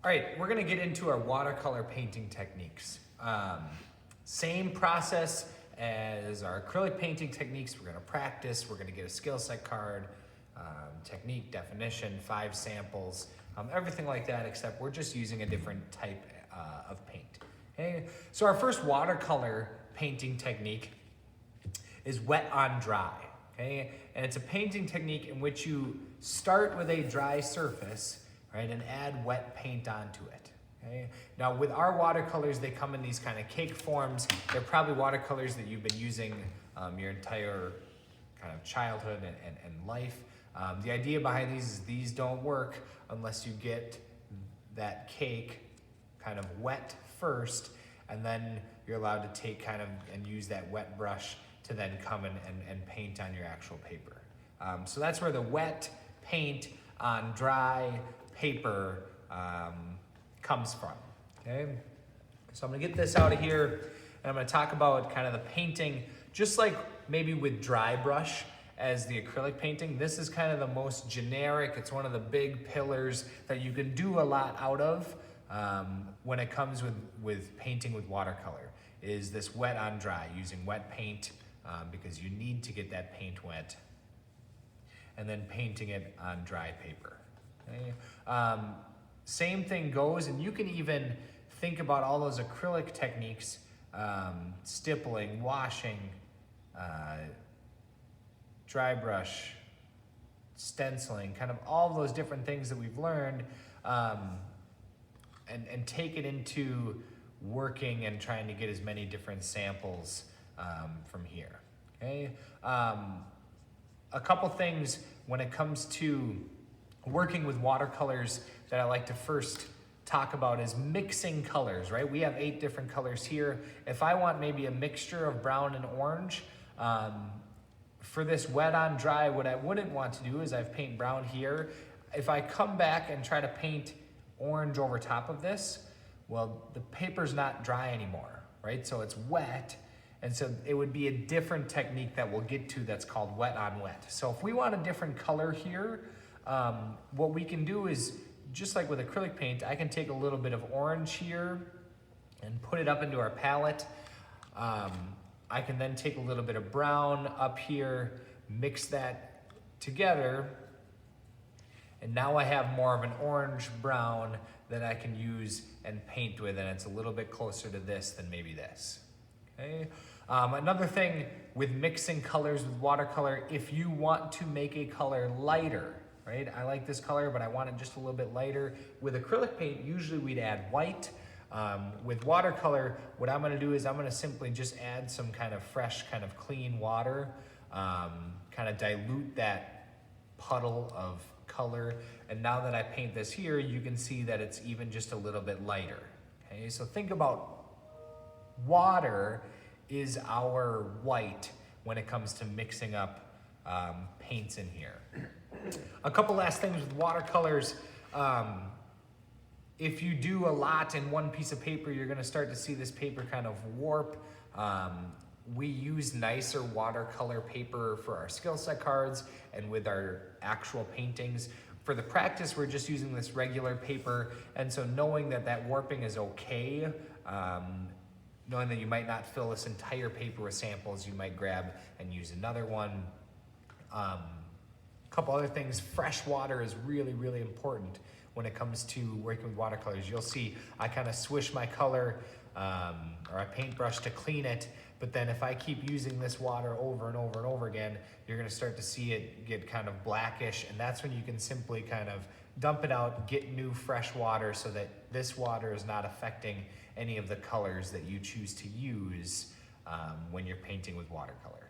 All right, we're gonna get into our watercolor painting techniques. Same process as our acrylic painting techniques. We're gonna practice, we're gonna get a skill set card, technique, definition, 5 samples, everything like that, except we're just using a different type of paint. Okay, so our first watercolor painting technique is wet on dry. Okay, and it's a painting technique in which you start with a dry surface, right, and add wet paint onto it. Okay? Now with our watercolors, they come in these kind of cake forms. They're probably watercolors that you've been using your entire kind of childhood and life. The idea behind these is these don't work unless you get that cake kind of wet first, and then you're allowed to take kind of and use that wet brush to then come and paint on your actual paper. So that's where the wet paint on dry paper comes from, okay? So I'm gonna get this out of here, and I'm gonna talk about kind of the painting, just like maybe with dry brush as the acrylic painting. This is kind of the most generic. It's one of the big pillars that you can do a lot out of when it comes with painting with watercolor, is this wet on dry, using wet paint because you need to get that paint wet, and then painting it on dry paper. Okay? Same thing goes, and you can even think about all those acrylic techniques, stippling, washing, dry brush, stenciling, kind of all those different things that we've learned, and take it into working and trying to get as many different samples from here. Okay, a couple things when it comes to working with watercolors that I like to first talk about is mixing colors, right? We have 8 different colors here. If I want maybe a mixture of brown and orange, for this wet on dry, what I wouldn't want to do is I've paint brown here. If I come back and try to paint orange over top of this, well, the paper's not dry anymore, right? So it's wet, and so it would be a different technique that we'll get to that's called wet on wet. So if we want a different color here, what we can do is, just like with acrylic paint, I can take a little bit of orange here and put it up into our palette. I can then take a little bit of brown up here, mix that together, and now I have more of an orange brown that I can use and paint with, and it's a little bit closer to this than maybe this. Okay. Another thing with mixing colors with watercolor, if you want to make a color lighter, right? I like this color, but I want it just a little bit lighter. With acrylic paint, usually we'd add white. With watercolor, what I'm gonna do is I'm gonna simply just add some kind of fresh, kind of clean water, kind of dilute that puddle of color. And now that I paint this here, you can see that it's even just a little bit lighter. Okay, so think about water is our white when it comes to mixing up paints in here. A couple last things with watercolors. If you do a lot in one piece of paper, you're gonna start to see this paper kind of warp. We use nicer watercolor paper for our skill set cards and with our actual paintings. For the practice, we're just using this regular paper, and so knowing that that warping is okay, knowing that you might not fill this entire paper with samples, you might grab and use another one. Couple other things, fresh water is really, really important when it comes to working with watercolors. You'll see I kind of swish my color or a paintbrush to clean it, but then if I keep using this water over and over and over again, you're gonna start to see it get kind of blackish, and that's when you can simply kind of dump it out, get new fresh water so that this water is not affecting any of the colors that you choose to use when you're painting with watercolor.